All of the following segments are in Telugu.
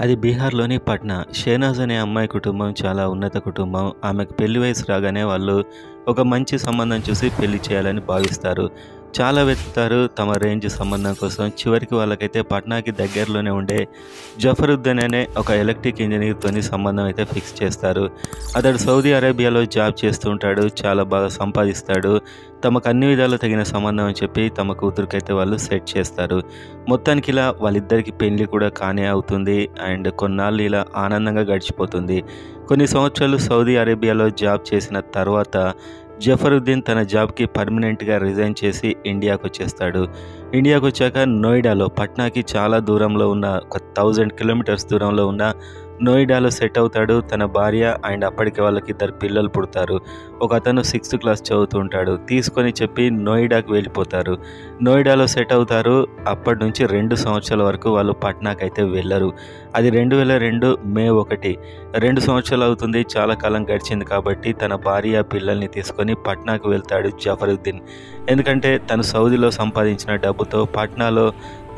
అది బీహార్‌లోని పట్నా. షేనాజ్ అనే అమ్మాయి కుటుంబం చాలా ఉన్నత కుటుంబం. ఆమెకు పెళ్లి వయసు రాగానే వాళ్ళు ఒక మంచి సంబంధం చూసి పెళ్లి చేయాలని భావిస్తారు. చాలా వెతుకుతారు తమ రేంజ్ సంబంధం కోసం. చివరికి వాళ్ళకైతే పట్నాకి దగ్గరలోనే ఉండే జఫరుద్దీన్ అనే ఒక ఎలక్ట్రిక్ ఇంజనీర్‌తోని సంబంధం అయితే ఫిక్స్ చేస్తారు. అతడు సౌదీ అరేబియాలో జాబ్ చేస్తూ ఉంటాడు. చాలా బాగా సంపాదిస్తాడు. తమకు అన్ని విధాలా తగిన సంబంధం అని చెప్పి తమ కూతురికైతే వాళ్ళు సెట్ చేస్తారు. మొత్తానికి ఇలా వాళ్ళిద్దరికి పెళ్లి కూడా కానే అవుతుంది. అండ్ కొన్నాళ్ళు ఇలా ఆనందంగా గడిచిపోతుంది. కొన్ని సంవత్సరాలు సౌదీ అరేబియాలో జాబ్ చేసిన తర్వాత జఫరుద్దీన్ తన జాబ్కి పర్మనెంట్గా రిజైన్ చేసి ఇండియాకు వచ్చేస్తాడు. ఇండియాకు వచ్చాక నోయిడాలో పట్నాకి చాలా దూరంలో ఉన్న ఒక 1000 కిలోమీటర్స్ దూరంలో ఉన్న నోయిడాలో సెట్ అవుతాడు. తన భార్య అండ్ అప్పటికి వాళ్ళకి 2 పిల్లలు పుడతారు. ఒక అతను 6th క్లాస్ చదువుతూ ఉంటాడు. తీసుకొని చెప్పి నోయిడాకు వెళ్ళిపోతారు. నోయిడాలో సెట్ అవుతారు. అప్పటి నుంచి 2 సంవత్సరాల వరకు వాళ్ళు పట్నాకి అయితే వెళ్ళరు. అది 2002 మే 1. 2 సంవత్సరాలు అవుతుంది. చాలా కాలం గడిచింది కాబట్టి తన భార్య పిల్లల్ని తీసుకొని పట్నాకు వెళ్తాడు జఫరుద్దీన్. ఎందుకంటే తను సౌదీలో సంపాదించిన డబ్బుతో పట్నాలో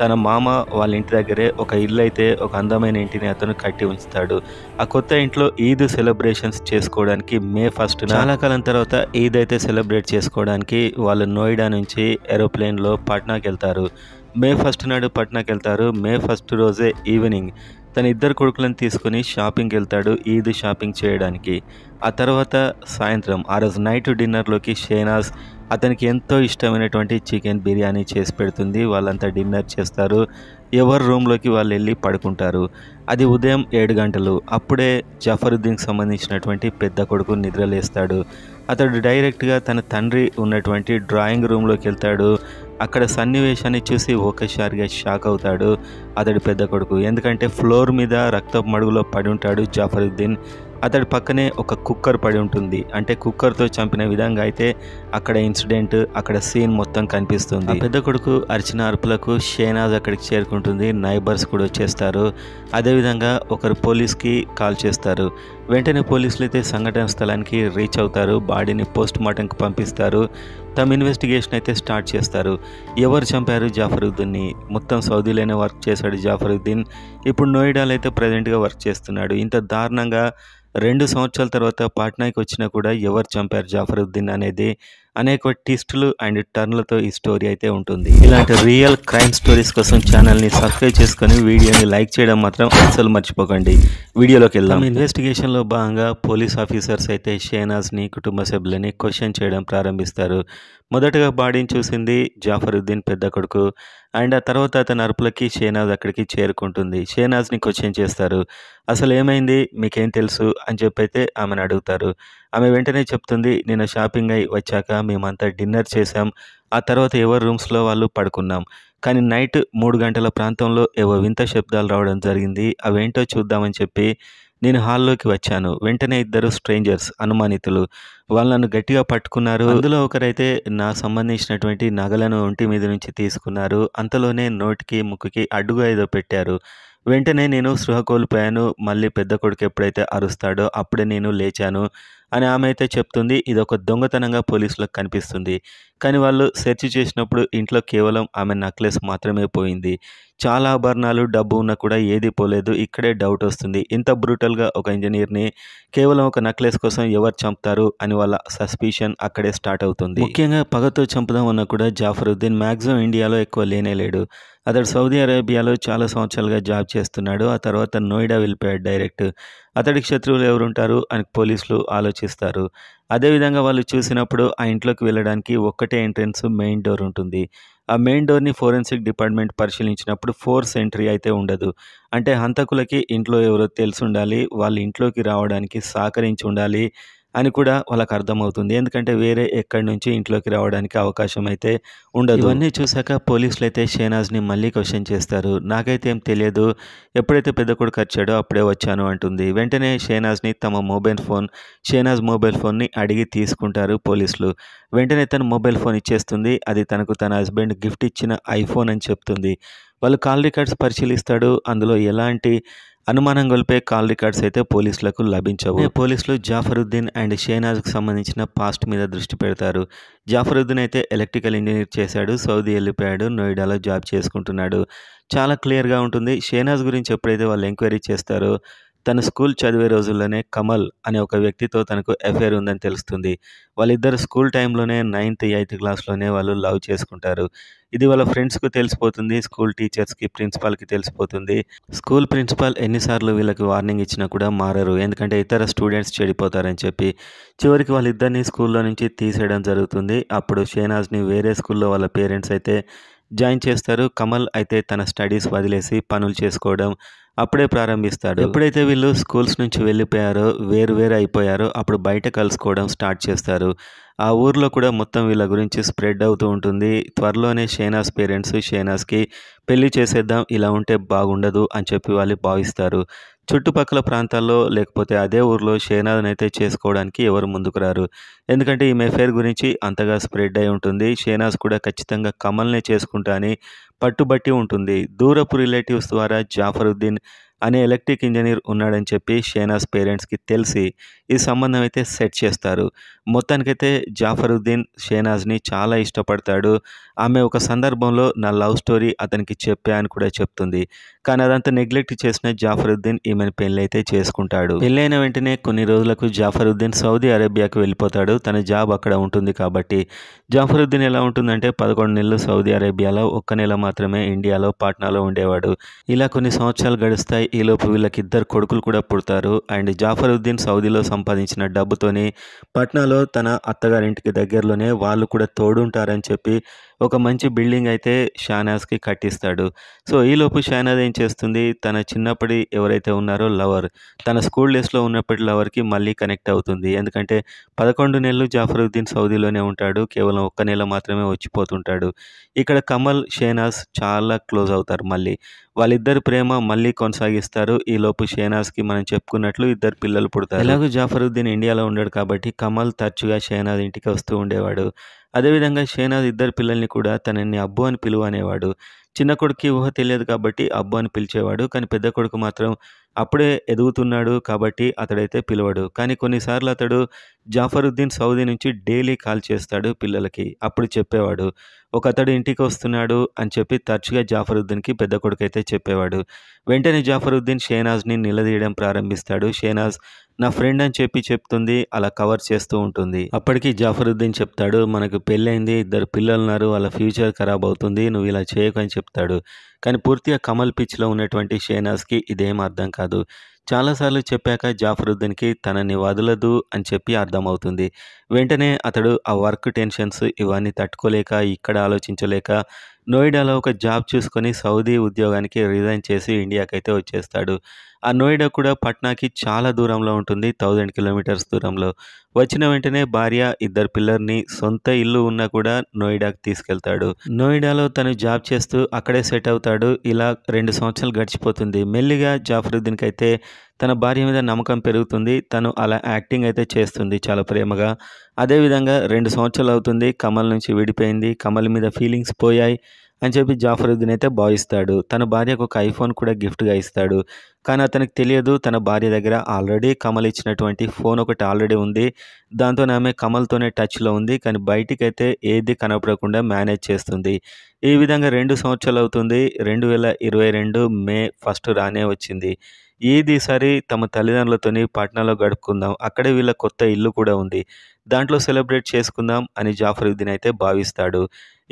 తన మామ వాళ్ళ ఇంటి దగ్గరే ఒక ఇల్లు అయితే ఒక అందమైన ఇంటిని అతను కట్టి ఉంచుతాడు. ఆ కొత్త ఇంట్లో ఈద్ సెలబ్రేషన్స్ చేసుకోవడానికి మే 1 చాలా కాలం తర్వాత ఈద్ అయితే సెలబ్రేట్ చేసుకోవడానికి వాళ్ళు నోయిడా నుంచి ఏరోప్లేన్లో పట్నాకి వెళ్తారు. మే 1 నాడు పట్నాకి వెళ్తారు. మే 1 రోజే ఈవినింగ్ తన 2 కొడుకులను తీసుకుని షాపింగ్కి వెళ్తాడు ఈద్ షాపింగ్ చేయడానికి. ఆ తర్వాత సాయంత్రం ఆ రోజు నైట్ డిన్నర్లోకి షేనాజ్ అతనికి ఎంతో ఇష్టమైనటువంటి చికెన్ బిర్యానీ చేసి పెడుతుంది. వాళ్ళంతా డిన్నర్ చేస్తారు. ఎవరి రూమ్లోకి వాళ్ళు వెళ్ళి పడుకుంటారు. అది ఉదయం 7 గంటలు. అప్పుడే జఫరుద్దీన్కి సంబంధించినటువంటి పెద్ద కొడుకు నిద్రలేస్తాడు. అతడు డైరెక్ట్గా తన తండ్రి ఉన్నటువంటి డ్రాయింగ్ రూమ్లోకి వెళ్తాడు. అక్కడ సన్నివేశాన్ని చూసి ఒక్కసారిగా షాక్ అవుతాడు అతడి పెద్ద కొడుకు. ఎందుకంటే ఫ్లోర్ మీద రక్తపు మడుగులో పడి ఉంటాడు జఫరుద్దీన్. అతడి పక్కనే ఒక కుక్కర్ పడి ఉంటుంది. అంటే కుక్కర్తో చంపిన విధంగా అయితే అక్కడ ఇన్సిడెంట్, అక్కడ సీన్ మొత్తం కనిపిస్తుంది. పెద్ద కొడుకు అరిచిన అరుపులకు షేనాజ్ అక్కడికి చేరుకుంటుంది. నైబర్స్ కూడా వచ్చేస్తారు. అదేవిధంగా ఒకరు పోలీస్కి కాల్ చేస్తారు. వెంటనే పోలీసులు అయితే సంఘటన స్థలానికి రీచ్ అవుతారు. బాడీని పోస్ట్ మార్టంకి పంపిస్తారు. తమ ఇన్వెస్టిగేషన్ అయితే స్టార్ట్ చేస్తారు. ఎవరు చంపారు జఫరుద్దీన్ని? మొత్తం సౌదీలోనే వర్క్ చేశాడు జఫరుద్దీన్. ఇప్పుడు నోయిడాలో అయితే ప్రజెంట్గా వర్క్ చేస్తున్నాడు. ఇంత దారుణంగా 2 సంవత్సరాల తర్వాత పాట్నాకి వచ్చినా కూడా ఎవరు చంపారు జఫరుద్దీన్ అనేది అనేక ట్విస్టులు అండ్ టర్న్లతో ఈ స్టోరీ అయితే ఉంటుంది. ఇలాంటి రియల్ క్రైమ్ స్టోరీస్ కోసం ఛానల్ని సబ్స్క్రైబ్ చేసుకొని వీడియోని లైక్ చేయడం మాత్రం అస్సలు మర్చిపోకండి. వీడియోలోకి వెళ్దాం. ఇన్వెస్టిగేషన్లో భాగంగా పోలీస్ ఆఫీసర్స్ అయితే షేనాజ్ని కుటుంబ సభ్యులని క్వశ్చన్ చేయడం ప్రారంభిస్తారు. మొదటగా బాడీని చూసింది జఫరుద్దీన్ పెద్ద కొడుకు. అండ్ ఆ తర్వాత అతని అరుపులకి షేనాజ్ అక్కడికి చేరుకుంటుంది. షేనాజ్ని క్వశ్చన్ చేస్తారు. అసలు ఏమైంది, మీకేం తెలుసు అని చెప్పైతే ఆమెను అడుగుతారు. ఆమె వెంటనే చెప్తుంది, నేను షాపింగ్ అయి వచ్చాక మేమంతా డిన్నర్ చేసాం. ఆ తర్వాత ఎవరి రూమ్స్లో వాళ్ళు పడుకున్నాం. కానీ నైట్ 3 గంటల ప్రాంతంలో ఏవో వింత శబ్దాలు రావడం జరిగింది. అవేంటో చూద్దామని చెప్పి నేను హాల్లోకి వచ్చాను. వెంటనే 2 స్ట్రేంజర్స్, అనుమానితులు, వాళ్ళు నన్ను గట్టిగా పట్టుకున్నారు. అందులో ఒకరైతే నా సంబంధించినటువంటి నగలను ఒంటి మీద నుంచి తీసుకున్నారు. అంతలోనే నోటికి ముక్కుకి అడ్డుగా ఏదో పెట్టారు. వెంటనే నేను స్పృహ కోల్పోయాను. మళ్ళీ పెద్ద కొడుకు ఎప్పుడైతే అరుస్తాడో అప్పుడే నేను లేచాను అని ఆమె అయితే చెప్తుంది. ఇది ఒక దొంగతనంగా పోలీసులకు కనిపిస్తుంది. కానీ వాళ్ళు సెర్చ్ చేసినప్పుడు ఇంట్లో కేవలం ఆమె నెక్లెస్ మాత్రమే పోయింది. చాలా ఆభరణాలు, డబ్బు ఉన్నా కూడా ఏది పోలేదు. ఇక్కడే డౌట్ వస్తుంది. ఇంత బ్రూటల్గా ఒక ఇంజనీర్ని కేవలం ఒక నెక్లెస్ కోసం ఎవరు చంపుతారు అని వాళ్ళ సస్పిషన్ అక్కడే స్టార్ట్ అవుతుంది. ముఖ్యంగా పగతో చంపుదాం అన్నా కూడా జఫరుద్దీన్ మ్యాక్సిమం ఇండియాలో ఎక్కువ లేనేలేడు. అతడు సౌదీ అరేబియాలో చాలా సంవత్సరాలుగా జాబ్ చేస్తున్నాడు. ఆ తర్వాత నోయిడా వెళ్ళిపోయాడు డైరెక్ట్. అతడికి శత్రువులు ఎవరుంటారు అని పోలీసులు ఆలోచిస్తారు. అదేవిధంగా వాళ్ళు చూసినప్పుడు ఆ ఇంట్లోకి వెళ్ళడానికి ఒక్కటే ఎంట్రన్స్, మెయిన్ డోర్ ఉంటుంది. ఆ మెయిన్ డోర్ని ఫోరెన్సిక్ డిపార్ట్మెంట్ పరిశీలించినప్పుడు ఫోర్స్ ఎంట్రీ అయితే ఉండదు. అంటే హంతకులకి ఇంట్లో ఎవరో తెలిసి ఉండాలి, వాళ్ళ ఇంట్లోకి రావడానికి సహకరించి ఉండాలి అని కూడా వాళ్ళకి అర్థమవుతుంది. ఎందుకంటే వేరే ఎక్కడి నుంచి ఇంట్లోకి రావడానికి అవకాశం అయితే ఉండదు. ఇవన్నీ చూశాక పోలీసులు అయితే షేనాజ్ని మళ్ళీ క్వశ్చన్ చేస్తారు. నాకైతే ఏం తెలియదు, ఎప్పుడైతే పెద్ద కొడుకు వచ్చాడో అప్పుడే వచ్చాను అంటుంది. వెంటనే షేనాజ్ మొబైల్ ఫోన్ని అడిగి తీసుకుంటారు పోలీసులు. వెంటనే తన మొబైల్ ఫోన్ ఇచ్చేస్తుంది. అది తనకు తన హస్బెండ్ గిఫ్ట్ ఇచ్చిన ఐఫోన్ అని చెప్తుంది. వాళ్ళు కాల్ రికార్డ్స్ పరిశీలిస్తాడు. అందులో ఎలాంటి అనుమానం గొలిపే కాల్ రికార్డ్స్ అయితే పోలీసులకు లభించవు. పోలీసులు జాఫరుద్దీన్ అండ్ షేనాజ్కు సంబంధించిన పాస్ట్ మీద దృష్టి పెడతారు. జాఫరుద్దీన్ అయితే ఎలక్ట్రికల్ ఇంజనీర్ చేశాడు, సౌదీ వెళ్ళిపోయాడు, నోయిడాలో జాబ్ చేసుకుంటున్నాడు. చాలా క్లియర్గా ఉంటుంది. షేనాజ్ గురించి ఎప్పుడైతే వాళ్ళు ఎంక్వైరీ చేస్తారో తను స్కూల్ చదివే రోజుల్లోనే కమల్ అనే ఒక వ్యక్తితో తనకు అఫైర్ ఉందని తెలుస్తుంది. వాళ్ళిద్దరు స్కూల్ టైంలోనే 9th, 8th క్లాస్లోనే వాళ్ళు లవ్ చేసుకుంటారు. ఇది వాళ్ళ ఫ్రెండ్స్కు తెలిసిపోతుంది, స్కూల్ టీచర్స్కి, ప్రిన్సిపాల్కి తెలిసిపోతుంది. స్కూల్ ప్రిన్సిపాల్ ఎన్నిసార్లు వీళ్ళకి వార్నింగ్ ఇచ్చినా కూడా మారరు, ఎందుకంటే ఇతర స్టూడెంట్స్ చెడిపోతారని చెప్పి. చివరికి వాళ్ళిద్దరిని స్కూల్లో నుంచి తీసేయడం జరుగుతుంది. అప్పుడు షేనాజ్ని వేరే స్కూల్లో వాళ్ళ పేరెంట్స్ అయితే జాయిన్ చేస్తారు. కమల్ అయితే తన స్టడీస్ వదిలేసి పనులు చేసుకోవడం అప్పుడే ప్రారంభిస్తాడు. ఎప్పుడైతే వీళ్ళు స్కూల్స్ నుంచి వెళ్ళిపోయారో, వేరు అయిపోయారో అప్పుడు బయట కలుసుకోవడం స్టార్ట్ చేస్తారు. ఆ ఊర్లో కూడా మొత్తం వీళ్ళ గురించి స్ప్రెడ్ అవుతూ ఉంటుంది. త్వరలోనే షేనాజ్ పేరెంట్స్ షేనాజ్కి పెళ్లి చేసేద్దాం, ఇలా ఉంటే బాగుండదు అని చెప్పి వాళ్ళు భావిస్తారు. చుట్టుపక్కల ప్రాంతాల్లో లేకపోతే అదే ఊర్లో షేనాజ్ని అయితే చేసుకోవడానికి ఎవరు ముందుకు రారు, ఎందుకంటే ఈ అఫైర్ గురించి అంతగా స్ప్రెడ్ అయి ఉంటుంది. షేనాజ్ కూడా ఖచ్చితంగా కమల్నే చేసుకుంటా అని పట్టుబట్టి ఉంటుంది. దూరపు రిలేటివ్స్ ద్వారా జాఫరుద్దీన్ అనే ఎలక్ట్రిక్ ఇంజనీర్ ఉన్నాడని చెప్పి షేనాజ్ పేరెంట్స్కి తెలిసి ఈ సంబంధం అయితే సెట్ చేస్తారు. మొత్తానికైతే జాఫరుద్దీన్ షేనాజ్ని చాలా ఇష్టపడతాడు. ఆమె ఒక సందర్భంలో నా లవ్ స్టోరీ అతనికి చెప్పా అని కూడా చెప్తుంది. కానీ అదంతా నెగ్లెక్ట్ చేసిన జాఫరుద్దీన్ ఈమెను పెళ్ళి అయితే చేసుకుంటాడు. పెళ్ళైన వెంటనే కొన్ని రోజులకు జాఫరుద్దీన్ సౌదీ అరేబియాకు వెళ్ళిపోతాడు. తన జాబ్ అక్కడ ఉంటుంది కాబట్టి. జాఫరుద్దీన్ ఎలా ఉంటుందంటే 11 నెలలు సౌదీ అరేబియాలో, 1 నెల మాత్రమే ఇండియాలో పాట్నాలో ఉండేవాడు. ఇలా కొన్ని సంవత్సరాలు గడుస్తాయి. ఈలోపు వీళ్ళకి 2 కొడుకులు కూడా పుడతారు. అండ్ జాఫరుద్దీన్ సౌదీలో సంపాదించిన డబ్బుతోని పాట్నాలో తన అత్తగారింటికి దగ్గరలోనే వాళ్ళు కూడా తోడుంటారని చెప్పి ఒక మంచి బిల్డింగ్ అయితే షానాజ్కి కట్టిస్తాడు. సో ఈలోపు షానాజ్ ఏం చేస్తుంది, తన చిన్నప్పటి ఎవరైతే ఉన్నారో లవర్, తన స్కూల్ డేస్లో ఉన్నప్పటి లవర్కి మళ్ళీ కనెక్ట్ అవుతుంది. ఎందుకంటే 11 నెలలు జాఫరుద్దీన్ సౌదీలోనే ఉంటాడు, కేవలం 1 నెల మాత్రమే వచ్చిపోతుంటాడు. ఇక్కడ కమల్ షేనాజ్ చాలా క్లోజ్ అవుతారు. మళ్ళీ వాళ్ళిద్దరు ప్రేమ మళ్ళీ కొనసాగిస్తారు. ఈలోపు షేనాజ్కి మనం చెప్పుకున్నట్లు 2 పిల్లలు పుడతారు. ఎలాగో జాఫరుద్దీన్ ఇండియాలో ఉన్నాడు కాబట్టి కమల్ తరచుగా షేనాజ్ ఇంటికి వస్తూ ఉండేవాడు. అదేవిధంగా షేనాజ్ 2 పిల్లల్ని కూడా తనని అబ్బు అని పిలువనేవాడు. చిన్న కొడుక్కి ఊహ తెలియదు కాబట్టి అబ్బు అని పిలిచేవాడు. కానీ పెద్ద కొడుకు మాత్రం అప్పుడే ఎదుగుతున్నాడు కాబట్టి అతడైతే పిలవడు. కానీ కొన్నిసార్లు అతడు జాఫరుద్దీన్ సౌదీ నుంచి డైలీ కాల్ చేస్తాడు పిల్లలకి. అప్పుడు చెప్పేవాడు, ఒకతడు ఇంటికి వస్తున్నాడు అని చెప్పి తరచుగా జాఫరుద్దీన్కి పెద్ద కొడుకు అయితే చెప్పేవాడు. వెంటనే జాఫరుద్దీన్ షేనాజ్ని నిలదీయడం ప్రారంభిస్తాడు. షేనాజ్ నా ఫ్రెండ్ అని చెప్పి చెప్తుంది, అలా కవర్ చేస్తూ ఉంటుంది. అప్పటికి జాఫరుద్దీన్ చెప్తాడు, మనకు పెళ్ళైంది, 2 పిల్లలు ఉన్నారు, వాళ్ళ ఫ్యూచర్ ఖరాబ్ అవుతుంది, నువ్వు ఇలా చేయకు అని చెప్తాడు. కానీ పూర్తిగా కమల్ పిచ్లో ఉన్నటువంటి షేనాజ్కి ఇదేం అర్థం కాదు. చాలాసార్లు చెప్పాక జాఫరుద్దీన్కి తనని వదలదు అని చెప్పి అర్థమవుతుంది. వెంటనే అతడు ఆ వర్క్ టెన్షన్స్ ఇవన్నీ తట్టుకోలేక, ఇక్కడ ఆలోచించలేక నోయిడాలో ఒక జాబ్ చూసుకొని సౌదీ ఉద్యోగానికి రిజైన్ చేసి ఇండియాకైతే వచ్చేస్తాడు. ఆ నోయిడా కూడా పట్నాకి చాలా దూరంలో ఉంటుంది, 1000 కిలోమీటర్స్ దూరంలో. వచ్చిన వెంటనే భార్య, 2 పిల్లర్ని, సొంత ఇల్లు ఉన్నా కూడా నోయిడాకి తీసుకెళ్తాడు. నోయిడాలో తను జాబ్ చేస్తూ అక్కడే సెట్ అవుతాడు. ఇలా 2 సంవత్సరాలు గడిచిపోతుంది. మెల్లిగా జాఫరుద్దీన్కి అయితే తన భార్య మీద నమ్మకం పెరుగుతుంది. తను అలా యాక్టింగ్ అయితే చేస్తుంది చాలా ప్రేమగా. అదేవిధంగా 2 సంవత్సరాలు అవుతుంది, కమల్ నుంచి విడిపోయింది, కమల్ మీద ఫీలింగ్స్ పోయాయి అని చెప్పి జాఫరుద్దీన్ అయితే భావిస్తాడు. తన భార్యకు ఒక ఐఫోన్ కూడా గిఫ్ట్గా ఇస్తాడు. కానీ అతనికి తెలియదు, తన భార్య దగ్గర ఆల్రెడీ కమల్ ఇచ్చినటువంటి ఫోన్ ఒకటి ఆల్రెడీ ఉంది. దాంతో ఆమె కమల్తోనే టచ్లో ఉంది. కానీ బయటికైతే ఏది కనపడకుండా మేనేజ్ చేస్తుంది. ఈ విధంగా 2 సంవత్సరాలు అవుతుంది. 2022 మే 1 రానే వచ్చింది. ఈసారి తమ తల్లిదండ్రులతోని పాట్నాలో గడుపుకుందాం, అక్కడే వీళ్ళ కొత్త ఇల్లు కూడా ఉంది, దాంట్లో సెలబ్రేట్ చేసుకుందాం అని జాఫరుద్దీన్ అయితే భావిస్తాడు.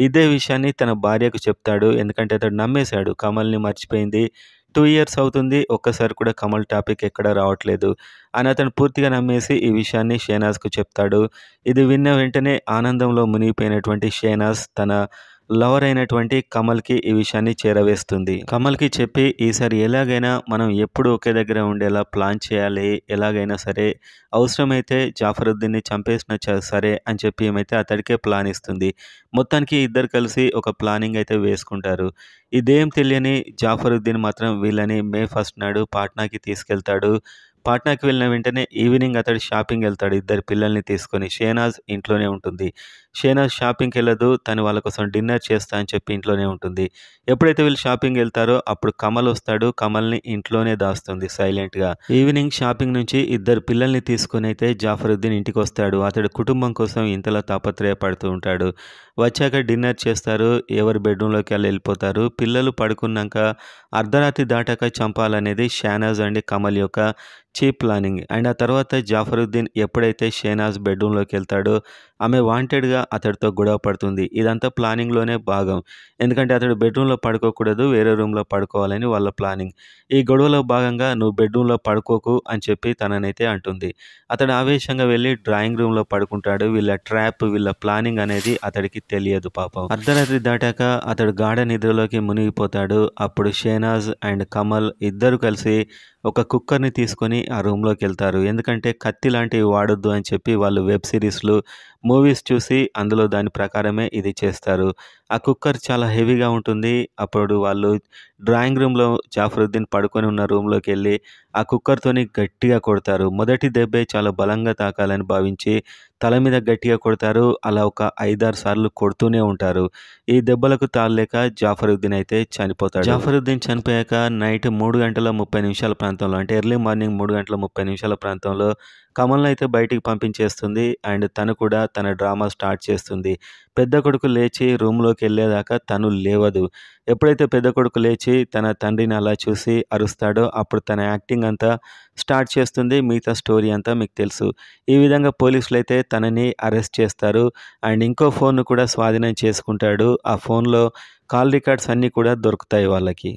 ఇదే విషయాన్ని తన భార్యకు చెప్తాడు. ఎందుకంటే అతడు నమ్మేశాడు, కమల్ని మర్చిపోయింది, 2 ఇయర్స్ అవుతుంది, ఒక్కసారి కూడా కమల్ టాపిక్ ఎక్కడ రావట్లేదు అని అతను పూర్తిగా నమ్మేసి ఈ విషయాన్ని షేనాజ్కు చెప్తాడు. ఇది విన్న వెంటనే ఆనందంలో మునిగిపోయినటువంటి షేనాజ్ తన లవర్ అయినటువంటి కమల్కి ఈ విషయాన్ని చేరవేస్తుంది. కమల్కి చెప్పి ఈసారి ఎలాగైనా మనం ఎప్పుడు ఒకే దగ్గర ఉండేలా ప్లాన్ చేయాలి, ఎలాగైనా సరే అవసరమైతే జాఫరుద్దీన్ని చంపేసిన సరే అని చెప్పి ఏమైతే అతడికే ప్లాన్ ఇస్తుంది. మొత్తానికి 2 కలిసి ఒక ప్లానింగ్ అయితే వేసుకుంటారు. ఇదేం తెలియని జాఫరుద్దీన్ మాత్రం వీళ్ళని మే 1 నాడు పాట్నాకి తీసుకెళ్తాడు. పాట్నాకి వెళ్ళిన వెంటనే ఈవినింగ్ అతడు షాపింగ్ వెళ్తాడు 2 పిల్లల్ని తీసుకొని. షేనాజ్ ఇంట్లోనే ఉంటుంది. షేనాజ్ షాపింగ్‌కెళ్ళదు. తను వాళ్ళ కోసం డిన్నర్ చేస్తా అని చెప్పి ఇంట్లోనే ఉంటుంది. ఎప్పుడైతే వీళ్ళు షాపింగ్‌కెళ్తారో అప్పుడు కమల్ వస్తాడు. కమల్‌ని ఇంట్లోనే దాస్తుంది సైలెంట్‌గా. ఈవినింగ్ షాపింగ్ నుంచి ఇద్దరు పిల్లల్ని తీసుకొనైతే జాఫరుద్దీన్ ఇంటికొస్తాడు. అతడు కుటుంబం కోసం ఇంతలా తాపత్రయపడుతూ ఉంటాడు. వచ్చాక డిన్నర్ చేస్తారు. ఎవరి బెడ్‌రూమ్‌లోకి ఆళ్ళెళ్ళిపోతారు. పిల్లలు పడుకున్నాక అర్ధరాత్రి దాటాక చంపాలనేది షానాజ్ అండ్ కమల్ యొక్క చీప్ ప్లానింగ్. అండ్ ఆ తర్వాత జాఫరుద్దీన్ ఎప్పుడైతే షేనాజ్ బెడ్‌రూమ్‌లోకెళ్తాడో ఆమె వాంటెడ్‌గా అతడితో గొడవ పడుతుంది. ఇదంతా ప్లానింగ్‌లోనే భాగం. ఎందుకంటే అతడు బెడ్‌రూమ్‌లో పడుకోకూడదు. వేరే రూమ్‌లో పడుకోవాలని వాళ్ళ ప్లానింగ్. ఈ గొడవలో భాగంగా "నువ్వు బెడ్‌రూమ్‌లో పడుకోకు" అని చెప్పి తననైతే అంటుంది. అతడు ఆవేశంగా వెళ్లి డ్రాయింగ్ రూమ్‌లో పడుకుంటాడు. వీళ్ళ ట్రాప్, వీళ్ళ ప్లానింగ్ అనేది అతడికి తెలియదు పాపం. అర్ధరాత్రి దాటాక అతడు గాఢ నిద్రలోకి మునిగిపోతాడు. అప్పుడు షేనాజ్ అండ్ కమల్ ఇద్దరు కలిసి ఒక కుక్కర్‌ని తీసుకొని ఆ రూమ్‌లోకెళ్తారు. ఎందుకంటే కత్తి లాంటివి వాడొద్దు అని చెప్పి వాళ్ళు వెబ్ సీరీస్‌లు, మూవీస్ చూసి అందులో దాని ప్రకారమే ఇది చేస్తారు. ఆ కుక్కర్ చాలా హెవీగా ఉంటుంది. అప్పుడు వాళ్ళు డ్రాయింగ్ రూమ్‌లో జాఫరుద్దీన్ పడుకొని ఉన్న రూమ్‌లోకెళ్ళి ఆ కుక్కర్‌తోని గట్టిగా కొడతారు. మొదటి దెబ్బే చాలా బలంగా తాకాలని భావించి తల మీద గట్టిగా కొడతారు. అలా ఒక 5, 6 సార్లు కొడుతూనే ఉంటారు. ఈ దెబ్బలకు తాళలేక జాఫరుద్దీన్ అయితే చనిపోతాడు. జాఫరుద్దీన్ చనిపోయాక నైట్ 3:30 ప్రాంతంలో అంటే ఎర్లీ మార్నింగ్ 3:30 ప్రాంతంలో కమల్‌ని అయితే బయటికి పంపించేస్తుంది. అండ్ తను కూడా తన డ్రామా స్టార్ట్ చేస్తుంది. పెద్ద కొడుకు లేచి రూమ్‌లోకెళ్ళేదాకా తను లేవదు. ఎప్పుడైతే పెద్ద కొడుకు లేచి తన తండ్రిని అలా చూసి అరుస్తాడో అప్పుడు తన యాక్టింగ్ అంతా స్టార్ట్ చేస్తుంది. మిగతా స్టోరీ అంతా మీకు తెలుసు. ఈ విధంగా పోలీసులైతే తనని అరెస్ట్ చేస్తారు. అండ్ ఇంకో ఫోన్‌ను కూడా స్వాధీనం చేసుకుంటాడు. ఆ ఫోన్‌లో కాల్ రికార్డ్స్ అన్నీ కూడా దొరుకుతాయి వాళ్ళకి.